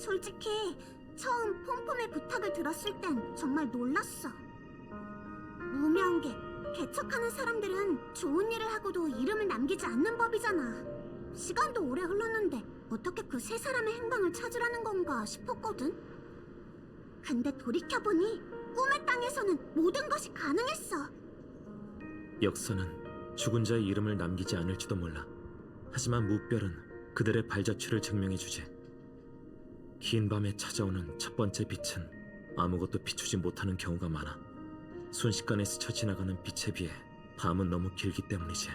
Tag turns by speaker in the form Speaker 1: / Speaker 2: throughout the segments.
Speaker 1: 솔직히 처음 폼폼의 부탁을 들었을 땐 정말 놀랐어. 무명계, 개척하는 사람들은 좋은 일을 하고도 이름을 남기지 않는 법이잖아. 시간도 오래 흘렀는데 어떻게 그 세 사람의 행방을 찾으라는 건가 싶었거든. 근데 돌이켜보니 꿈의 땅에서는 모든 것이 가능했어.
Speaker 2: 역사는 죽은 자의 이름을 남기지 않을지도 몰라. 하지만 무별은 그들의 발자취를 증명해주지. 긴 밤에 찾아오는 첫 번째 빛은 아무것도 비추지 못하는 경우가 많아. 순식간에 스쳐 지나가는 빛에 비해 밤은 너무 길기 때문이지.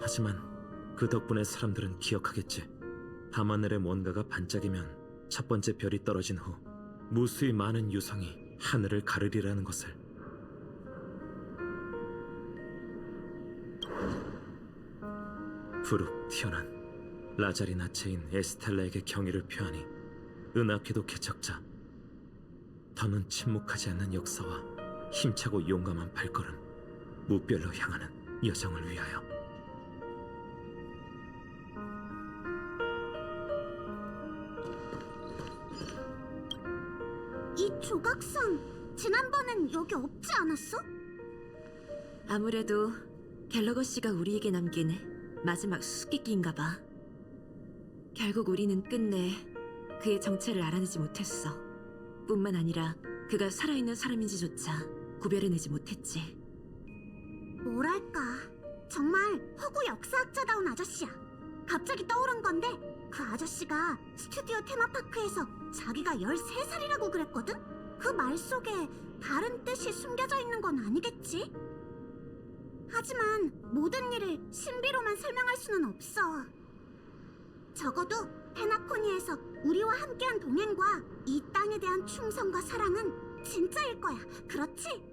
Speaker 2: 하지만 그 덕분에 사람들은 기억하겠지. 밤하늘에 뭔가가 반짝이면 첫 번째 별이 떨어진 후 무수히 많은 유성이 하늘을 가르리라는 것을. 부룩 튀어난 라자리나체인 에스텔라에게 경의를 표하니 은하궤도 개척자. 더는 침묵하지 않는 역사와 힘차고 용감한 발걸음, 무별로 향하는 여정을 위하여.
Speaker 1: 이 조각상 지난번엔 여기 없지 않았어?
Speaker 3: 아무래도 갤러거 씨가 우리에게 남긴 마지막 수수께끼인가 봐. 결국 우리는 끝내 그의 정체를 알아내지 못했어. 뿐만 아니라 그가 살아있는 사람인지조차 구별해내지 못했지.
Speaker 1: 뭐랄까, 정말 허구 역사학자다운 아저씨야. 갑자기 떠오른 건데 그 아저씨가 스튜디오 테마파크에서 자기가 13살이라고 그랬거든? 그 말 속에 다른 뜻이 숨겨져 있는 건 아니겠지? 하지만 모든 일을 신비로만 설명할 수는 없어. 적어도 페나코니에서 우리와 함께한 동행과 이 땅에 대한 충성과 사랑은 진짜일 거야. 그렇지?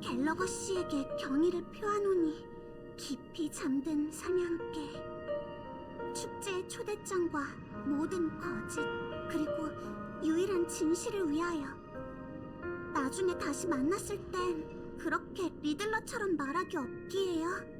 Speaker 1: 갤러거 씨에게 경의를 표하노니 깊이 잠든 사냥개, 축제의 초대장과 모든 거짓, 그리고 유일한 진실을 위하여. 나중에 다시 만났을 땐 그렇게 리들러처럼 말하기 없기에요.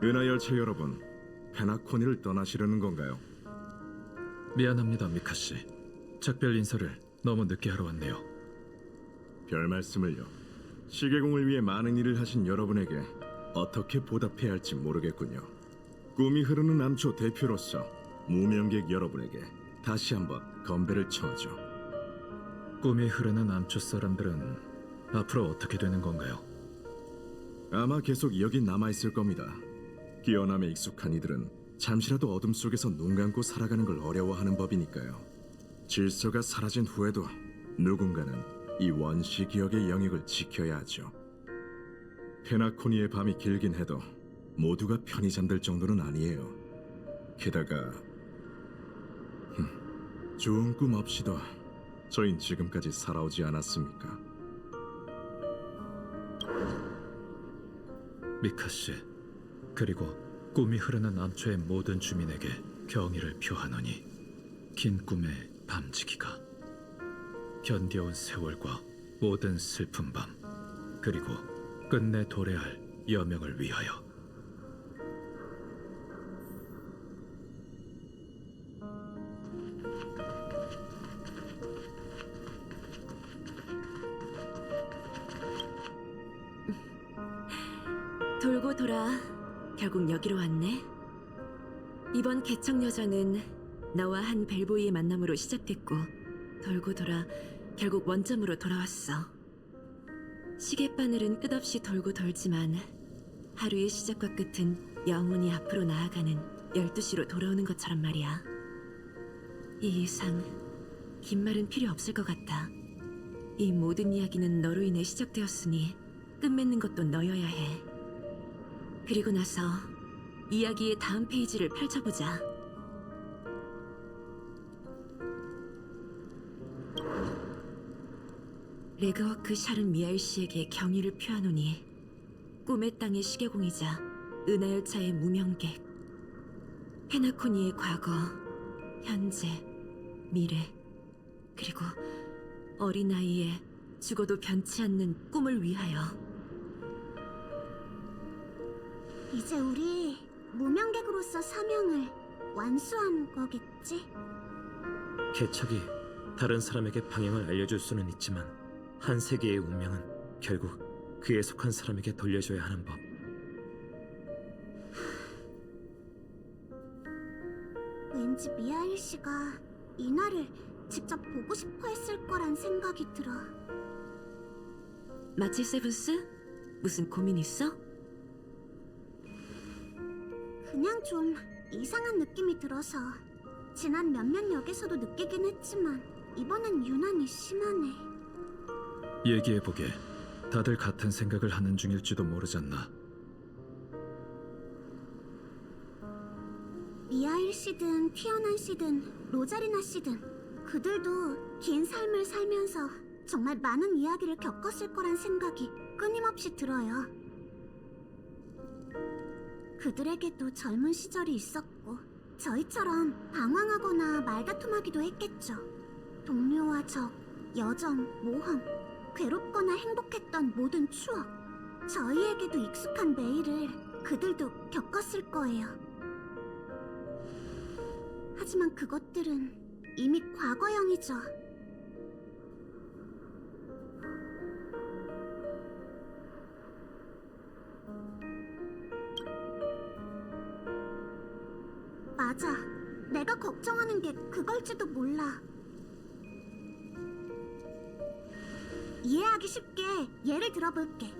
Speaker 4: 은하열차 여러분, 페나코니를 떠나시려는 건가요?
Speaker 5: 미안합니다, 미카씨. 작별 인사를 너무 늦게 하러 왔네요.
Speaker 4: 별 말씀을요. 시계공을 위해 많은 일을 하신 여러분에게 어떻게 보답해야 할지 모르겠군요. 꿈이 흐르는 암초 대표로서 무명객 여러분에게 다시 한번 건배를 청하죠.
Speaker 5: 꿈이 흐르는 암초 사람들은 앞으로 어떻게 되는 건가요?
Speaker 4: 아마 계속 여기 남아있을 겁니다. 끼어남에 익숙한 이들은 잠시라도 어둠 속에서 눈 감고 살아가는 걸 어려워하는 법이니까요. 질서가 사라진 후에도 누군가는 이 원시 기억의 영역을 지켜야 하죠. 페나코니의 밤이 길긴 해도 모두가 편히 잠들 정도는 아니에요. 게다가 좋은 꿈 없이도 저흰 지금까지 살아오지 않았습니까?
Speaker 5: 미카씨, 그리고 꿈이 흐르는 암초의 모든 주민에게 경의를 표하노니 긴 꿈의 밤지기가 견뎌온 세월과 모든 슬픈 밤, 그리고 끝내 도래할 여명을 위하여.
Speaker 3: 돌고 돌아 결국 여기로 왔네. 이번 개척 여정은 너와 한 벨보이의 만남으로 시작됐고 돌고 돌아 결국 원점으로 돌아왔어. 시계바늘은 끝없이 돌고 돌지만 하루의 시작과 끝은 영원히 앞으로 나아가는 12시로 돌아오는 것처럼 말이야. 이 이상 긴 말은 필요 없을 것 같아. 이 모든 이야기는 너로 인해 시작되었으니 끝맺는 것도 너여야 해. 그리고 나서 이야기의 다음 페이지를 펼쳐보자. 레그워크 샤른 미하일 씨에게 경의를 표하노니 꿈의 땅의 시계공이자 은하열차의 무명객, 페나코니의 과거, 현재, 미래, 그리고 어린아이의 죽어도 변치 않는 꿈을 위하여.
Speaker 1: 이제 우리 무명객으로서 사명을 완수한 거겠지?
Speaker 2: 개척이 다른 사람에게 방향을 알려줄 수는 있지만 한 세계의 운명은 결국 그에 속한 사람에게 돌려줘야 하는 법.
Speaker 1: 왠지 미하일 씨가 이날을 직접 보고 싶어 했을 거란 생각이 들어.
Speaker 3: 마치 세븐스? 무슨 고민 있어?
Speaker 1: 그냥 좀 이상한 느낌이 들어서 지난 몇몇 역에서도 느끼긴 했지만 이번엔 유난히 심하네.
Speaker 5: 얘기해보게. 다들 같은 생각을 하는 중일지도 모르잖나.
Speaker 1: 미하일 씨든 피어난 씨든 로자리나 씨든 그들도 긴 삶을 살면서 정말 많은 이야기를 겪었을 거란 생각이 끊임없이 들어요. 그들에게도 젊은 시절이 있었고 저희처럼 방황하거나 말다툼하기도 했겠죠. 동료와 적, 여정, 모험, 괴롭거나 행복했던 모든 추억, 저희에게도 익숙한 매일을 그들도 겪었을 거예요. 하지만 그것들은 이미 과거형이죠. 맞아. 내가 걱정하는 게 그걸지도 몰라. 이해하기 쉽게 예를 들어볼게.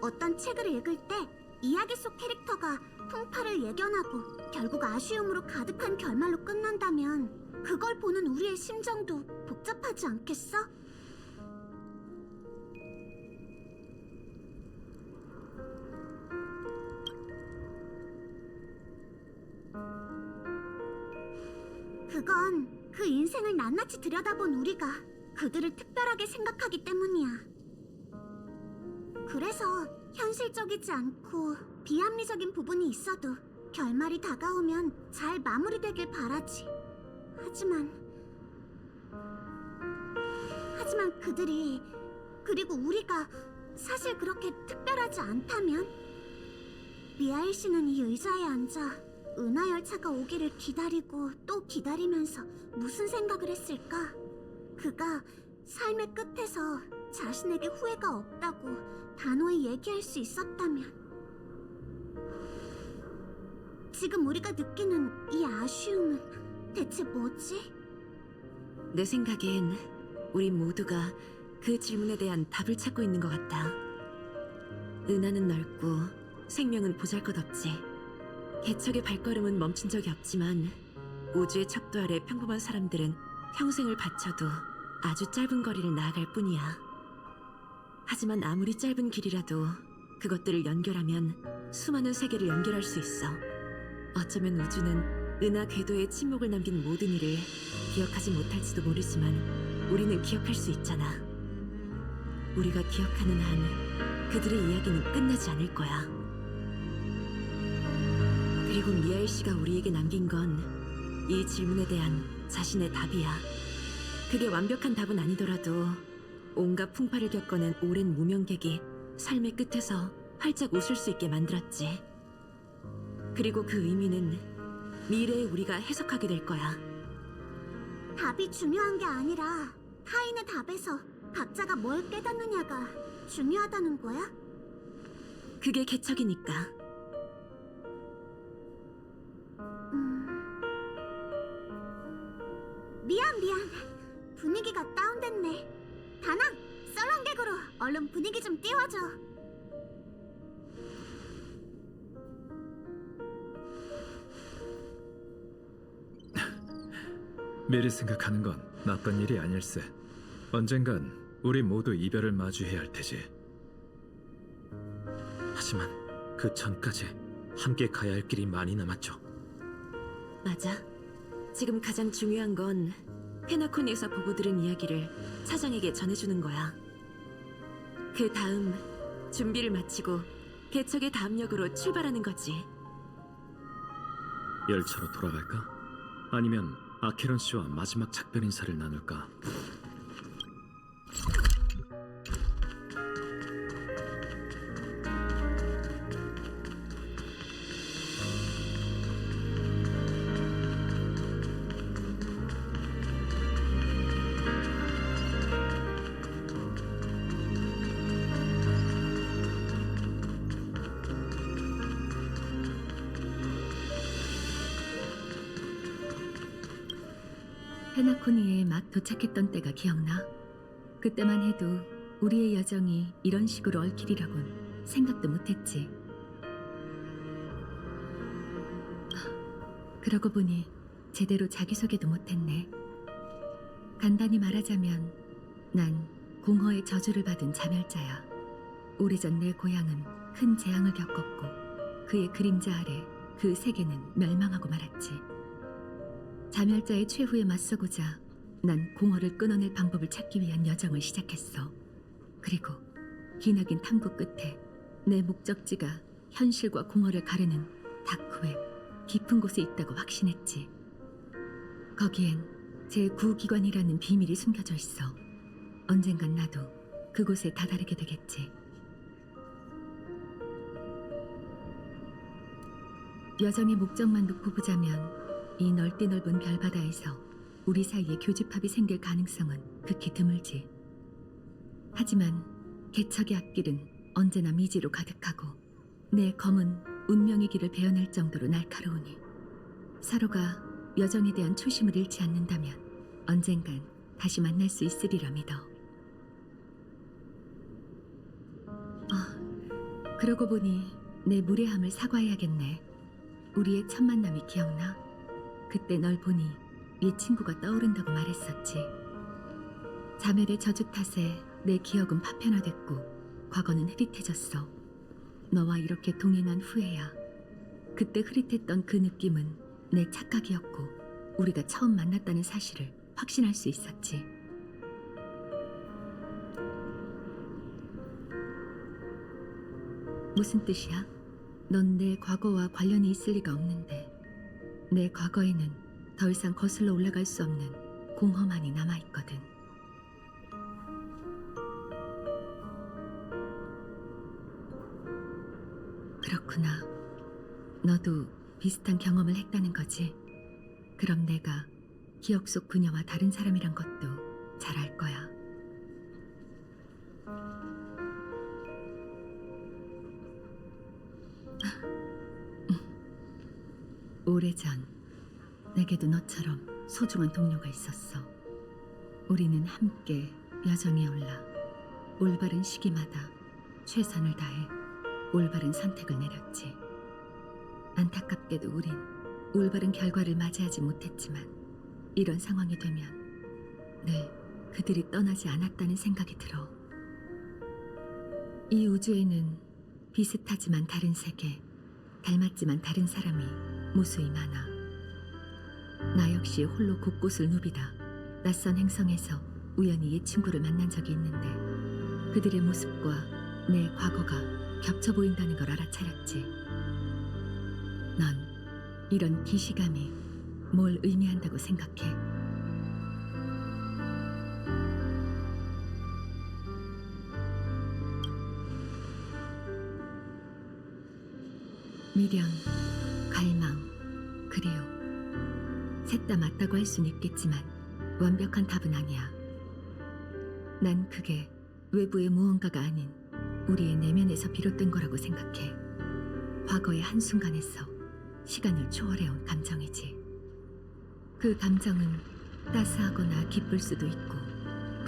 Speaker 1: 어떤 책을 읽을 때 이야기 속 캐릭터가 풍파를 예견하고 결국 아쉬움으로 가득한 결말로 끝난다면 그걸 보는 우리의 심정도 복잡하지 않겠어? 그건 그 인생을 낱낱이 들여다본 우리가 그들을 특별하게 생각하기 때문이야. 그래서 현실적이지 않고 비합리적인 부분이 있어도 결말이 다가오면 잘 마무리되길 바라지. 하지만 그들이, 그리고 우리가 사실 그렇게 특별하지 않다면? 미하일 씨는 이 의자에 앉아 은하열차가 오기를 기다리고 또 기다리면서 무슨 생각을 했을까? 그가 삶의 끝에서 자신에게 후회가 없다고 단호히 얘기할 수 있었다면, 지금 우리가 느끼는 이 아쉬움은 대체 뭐지?
Speaker 3: 내 생각엔 우리 모두가 그 질문에 대한 답을 찾고 있는 것 같아. 은하는 넓고 생명은 보잘것없지. 개척의 발걸음은 멈춘 적이 없지만 우주의 척도 아래 평범한 사람들은 평생을 바쳐도 아주 짧은 거리를 나아갈 뿐이야. 하지만 아무리 짧은 길이라도 그것들을 연결하면 수많은 세계를 연결할 수 있어. 어쩌면 우주는 은하 궤도에 침묵을 남긴 모든 일을 기억하지 못할지도 모르지만 우리는 기억할 수 있잖아. 우리가 기억하는 한 그들의 이야기는 끝나지 않을 거야. 그리고 미하일 씨가 우리에게 남긴 건 이 질문에 대한 자신의 답이야. 그게 완벽한 답은 아니더라도 온갖 풍파를 겪어낸 오랜 무명객이 삶의 끝에서 활짝 웃을 수 있게 만들었지. 그리고 그 의미는 미래의 우리가 해석하게 될 거야.
Speaker 1: 답이 중요한 게 아니라 타인의 답에서 각자가 뭘 깨닫느냐가 중요하다는 거야?
Speaker 3: 그게 개척이니까.
Speaker 1: 미안. 분위기가 다운됐네. 다낭, 썰렁객으로 얼른 분위기 좀 띄워줘.
Speaker 5: 미리 생각하는 건 나쁜 일이 아닐세. 언젠간 우리 모두 이별을 마주해야 할 테지.
Speaker 2: 하지만 그 전까지 함께 가야 할 길이 많이 남았죠.
Speaker 3: 맞아. 지금 가장 중요한 건 페나코니에서 보고 들은 이야기를 사장에게 전해주는 거야. 그 다음 준비를 마치고 개척의 다음 역으로 출발하는 거지.
Speaker 2: 열차로 돌아갈까? 아니면 아케론 씨와 마지막 작별 인사를 나눌까?
Speaker 6: 페나코니에 막 도착했던 때가 기억나? 그때만 해도 우리의 여정이 이런 식으로 얽히리라곤 생각도 못했지. 그러고 보니 제대로 자기소개도 못했네. 간단히 말하자면 난 공허의 저주를 받은 자멸자야. 오래전 내 고향은 큰 재앙을 겪었고 그의 그림자 아래 그 세계는 멸망하고 말았지. 자멸자의 최후에 맞서고자 난 공허를 끊어낼 방법을 찾기 위한 여정을 시작했어. 그리고 기나긴 탐구 끝에 내 목적지가 현실과 공허를 가르는 다크웹 깊은 곳에 있다고 확신했지. 거기엔 제9기관이라는 비밀이 숨겨져 있어. 언젠간 나도 그곳에 다다르게 되겠지. 여정의 목적만 놓고 보자면 이 넓디 넓은 별바다에서 우리 사이에 교집합이 생길 가능성은 극히 드물지. 하지만 개척의 앞길은 언제나 미지로 가득하고 내 검은 운명의 길을 베어낼 정도로 날카로우니 서로가 여정에 대한 초심을 잃지 않는다면 언젠간 다시 만날 수 있으리라 믿어. 그러고 보니 내 무례함을 사과해야겠네. 우리의 첫 만남이 기억나? 그때 널 보니 네 친구가 떠오른다고 말했었지. 자멸의 저주 탓에 내 기억은 파편화됐고 과거는 흐릿해졌어. 너와 이렇게 동행한 후에야 그때 흐릿했던 그 느낌은 내 착각이었고 우리가 처음 만났다는 사실을 확신할 수 있었지. 무슨 뜻이야? 넌 내 과거와 관련이 있을 리가 없는데 내 과거에는 더 이상 거슬러 올라갈 수 없는 공허만이 남아있거든. 그렇구나. 너도 비슷한 경험을 했다는 거지. 그럼 내가 기억 속 그녀와 다른 사람이란 것도 잘 알 거야. 오래전 내게도 너처럼 소중한 동료가 있었어. 우리는 함께 여정에 올라 올바른 시기마다 최선을 다해 올바른 선택을 내렸지. 안타깝게도 우린 올바른 결과를 맞이하지 못했지만 이런 상황이 되면 늘 그들이 떠나지 않았다는 생각이 들어. 이 우주에는 비슷하지만 다른 세계, 닮았지만 다른 사람이 무수히 많아. 나 역시 홀로 곳곳을 누비다 낯선 행성에서 우연히 옛 친구를 만난 적이 있는데 그들의 모습과 내 과거가 겹쳐 보인다는 걸 알아차렸지. 넌 이런 기시감이 뭘 의미한다고 생각해? 미련, 갈망, 그리움. 셋 다 맞다고 할 수는 있겠지만 완벽한 답은 아니야. 난 그게 외부의 무언가가 아닌 우리의 내면에서 비롯된 거라고 생각해. 과거의 한순간에서 시간을 초월해온 감정이지. 그 감정은 따스하거나 기쁠 수도 있고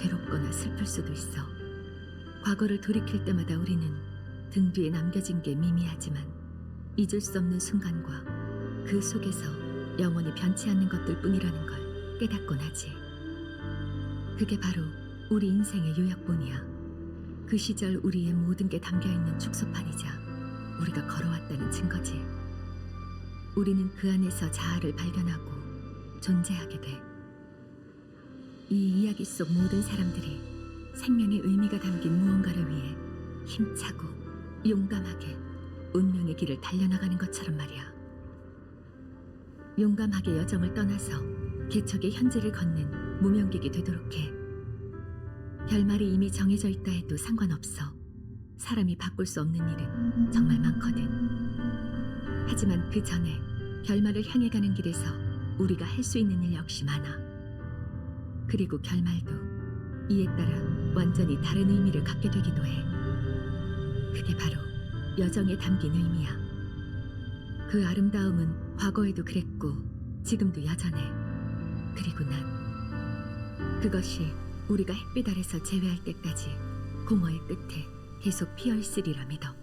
Speaker 6: 괴롭거나 슬플 수도 있어. 과거를 돌이킬 때마다 우리는 등 뒤에 남겨진 게 미미하지만 잊을 수 없는 순간과 그 속에서 영원히 변치 않는 것들 뿐이라는 걸 깨닫곤 하지. 그게 바로 우리 인생의 요약본이야. 그 시절 우리의 모든 게 담겨있는 축소판이자 우리가 걸어왔다는 증거지. 우리는 그 안에서 자아를 발견하고 존재하게 돼. 이 이야기 속 모든 사람들이 생명의 의미가 담긴 무언가를 위해 힘차고 용감하게 운명의 길을 달려나가는 것처럼 말이야. 용감하게 여정을 떠나서 개척의 현재를 걷는 무명객이 되도록 해. 결말이 이미 정해져 있다 해도 상관없어. 사람이 바꿀 수 없는 일은 정말 많거든. 하지만 그 전에 결말을 향해 가는 길에서 우리가 할 수 있는 일 역시 많아. 그리고 결말도 이에 따라 완전히 다른 의미를 갖게 되기도 해. 그게 바로 여정에 담긴 의미야. 그 아름다움은 과거에도 그랬고 지금도 여전해. 그리고 난 그것이 우리가 햇빛 아래서 재회할 때까지 공허의 끝에 계속 피어 있으리라 믿어.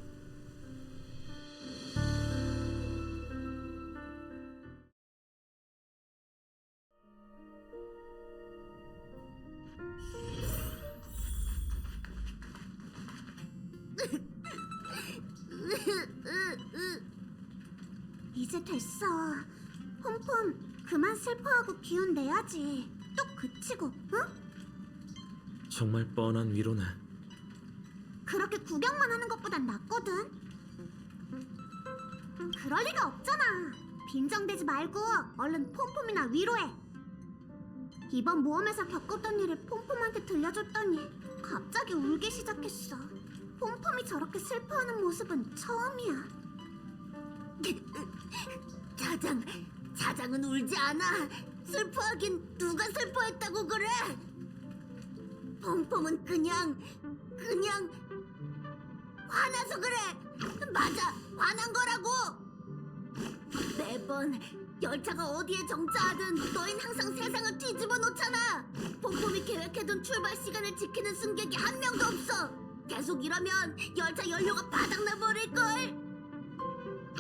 Speaker 1: 이제 됐어. 폼폼, 그만 슬퍼하고 기운 내야지. 뚝 그치고, 응?
Speaker 2: 정말 뻔한 위로네.
Speaker 1: 그렇게 구경만 하는 것보단 낫거든. 그럴 리가 없잖아. 빈정대지 말고 얼른 폼폼이나 위로해. 이번 모험에서 겪었던 일을 폼폼한테 들려줬더니 갑자기 울기 시작했어. 폼폼이 저렇게 슬퍼하는 모습은 처음이야. 자장은 울지 않아. 슬퍼하긴 누가 슬퍼했다고 그래? pompom은 그냥 화나서 그래. 맞아, 화난 거라고. 매번 열차가 어디에 정차하든 너흰 항상 세상을 뒤집어 놓잖아. 폼폼이 계획해둔 출발 시간을 지키는 승객이 한 명도 없어. 계속 이러면 열차 연료가 바닥나 버릴걸.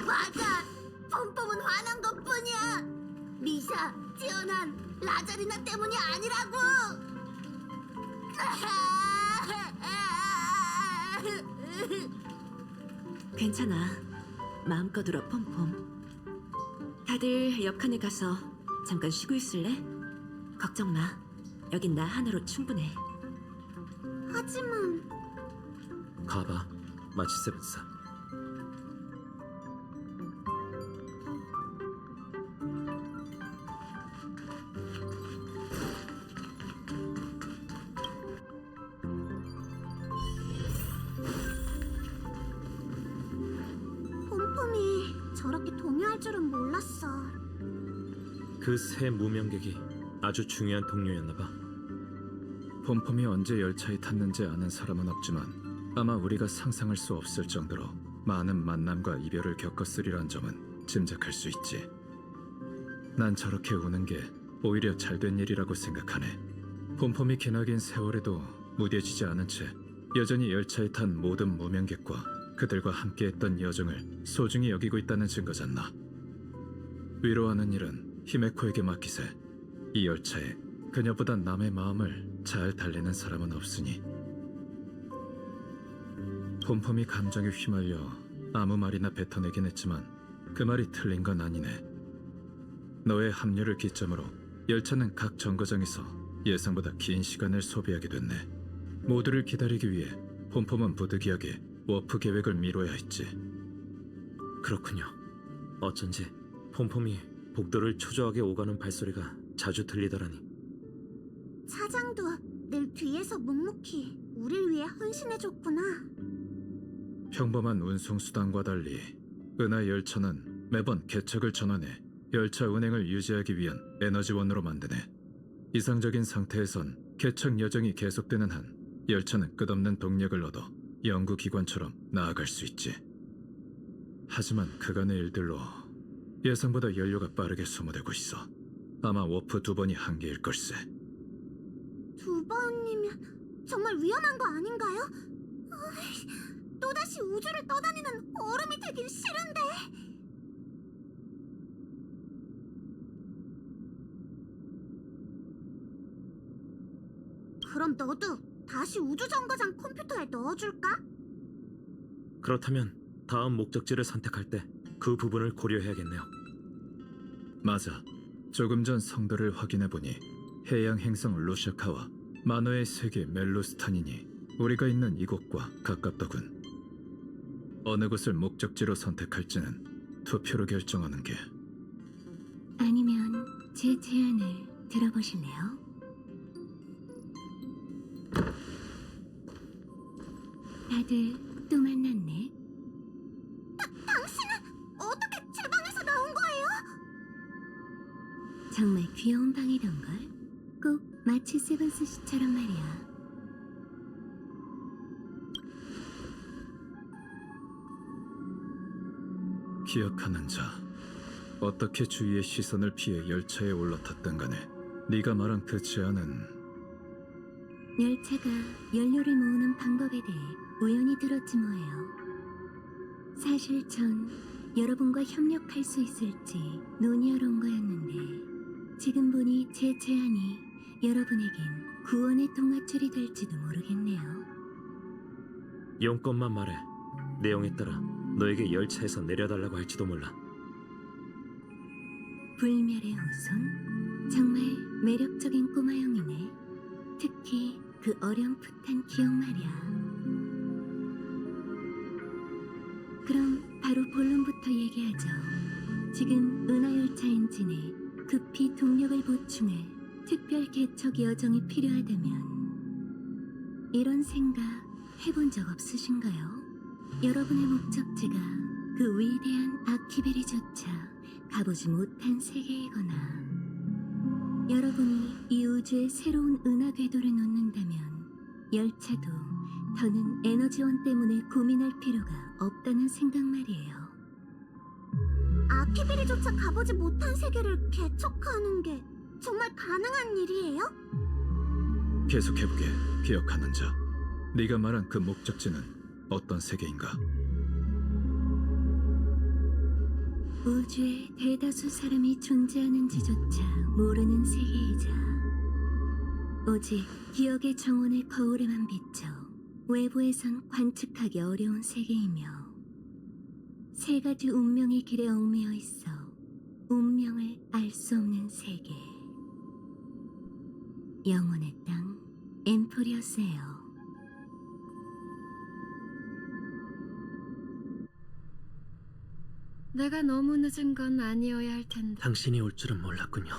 Speaker 1: 맞아, 폼폼은 화난 것뿐이야. 미샤, 지연한, 라자리나 때문이 아니라고.
Speaker 3: 괜찮아. 마음껏 울어, 폼폼. 다들 옆칸에 가서 잠깐 쉬고 있을래? 걱정 마. 여긴 나 하나로 충분해.
Speaker 1: 하지만
Speaker 2: 가봐, 마치세부사.
Speaker 1: 폼폼이 저렇게 동요할 줄은 몰랐어.
Speaker 2: 그 새 무명객이 아주 중요한 동료였나 봐.
Speaker 5: 폼폼이 언제 열차에 탔는지 아는 사람은 없지만 아마 우리가 상상할 수 없을 정도로 많은 만남과 이별을 겪었으리란 점은 짐작할 수 있지. 난 저렇게 우는 게 오히려 잘된 일이라고 생각하네. 폼폼이 기나긴 세월에도 무뎌지지 않은 채 여전히 열차에 탄 모든 무명객과 그들과 함께했던 여정을 소중히 여기고 있다는 증거잖나. 위로하는 일은 히메코에게 맡기세. 이 열차에 그녀보다 남의 마음을 잘 달래는 사람은 없으니. 폼폼이 감정에 휘말려 아무 말이나 뱉어내긴 했지만 그 말이 틀린 건 아니네. 너의 합류를 기점으로 열차는 각 정거장에서 예상보다 긴 시간을 소비하게 됐네. 모두를 기다리기 위해 폼폼은 부득이하게 워프 계획을 미뤄야 했지.
Speaker 2: 그렇군요. 어쩐지 폼폼이 복도를 초조하게 오가는 발소리가 자주 들리더라니.
Speaker 1: 차장도 늘 뒤에서 묵묵히 우릴 위해 헌신해줬구나.
Speaker 5: 평범한 운송수단과 달리 은하 열차는 매번 개척을 전환해 열차 운행을 유지하기 위한 에너지원으로 만드네. 이상적인 상태에선 개척 여정이 계속되는 한 열차는 끝없는 동력을 얻어 연구기관처럼 나아갈 수 있지. 하지만 그간의 일들로 예상보다 연료가 빠르게 소모되고 있어. 아마 워프 2번이 한계일 걸세.
Speaker 1: 2번이면 정말 위험한 거 아닌가요? 또다시 우주를 떠다니는 얼음이 되긴 싫은데. 그럼 너도 다시 우주정거장 컴퓨터에 넣어줄까?
Speaker 2: 그렇다면 다음 목적지를 선택할 때 그 부분을 고려해야겠네요.
Speaker 5: 맞아. 조금 전 성도를 확인해보니 해양 행성 루샤카와 만호의 세계 멜로스탄이니 우리가 있는 이곳과 가깝더군. 어느 곳을 목적지로 선택할지는 투표로 결정하는 게.
Speaker 6: 아니면 제 제안을 들어보실래요? 다들 또 만났네.
Speaker 1: 당신은 어떻게 제 방에서 나온 거예요?
Speaker 6: 정말 귀여운 방이던걸. 꼭 마치 세븐스 씨처럼 말이야.
Speaker 5: 기억하는 자. 어떻게 주위의 시선을 피해 열차에 올라탔든 간에 네가 말한 그 제안은
Speaker 6: 열차가 연료를 모으는 방법에 대해 우연히 들었지 뭐예요. 사실 전 여러분과 협력할 수 있을지 논의하러 온 거였는데 지금 보니 제 제안이 여러분에겐 구원의 동아줄이 될지도 모르겠네요.
Speaker 2: 용건만 말해. 내용에 따라 너에게 열차에서 내려달라고 할지도 몰라.
Speaker 6: 불멸의 후손? 정말 매력적인 꼬마형이네. 특히 그 어렴풋한 기억 말이야. 그럼 바로 본론부터 얘기하죠. 지금 은하열차 엔진에 급히 동력을 보충할 특별 개척 여정이 필요하다면 이런 생각 해본 적 없으신가요? 여러분의 목적지가 그 위대한 아키베리조차 가보지 못한 세계이거나 여러분이 이 우주의 새로운 은하 궤도를 놓는다면 열차도 더는 에너지원 때문에 고민할 필요가 없다는 생각 말이에요.
Speaker 1: 아키비리조차 가보지 못한 세계를 개척하는 게 정말 가능한 일이에요?
Speaker 5: 계속해보게. 기억하는 자. 네가 말한 그 목적지는 어떤 세계인가?
Speaker 6: 우주에 대다수 사람이 존재하는지조차 모르는 세계이자 오직 기억의 정원의 거울에만 비쳐 외부에선 관측하기 어려운 세계이며 세 가지 운명의 길에 얽매여 있어 운명을 알 수 없는 세계. 영혼의 땅 엠포리어스예요.
Speaker 3: 내가 너무 늦은 건 아니어야 할 텐데.
Speaker 2: 당신이 올 줄은 몰랐군요.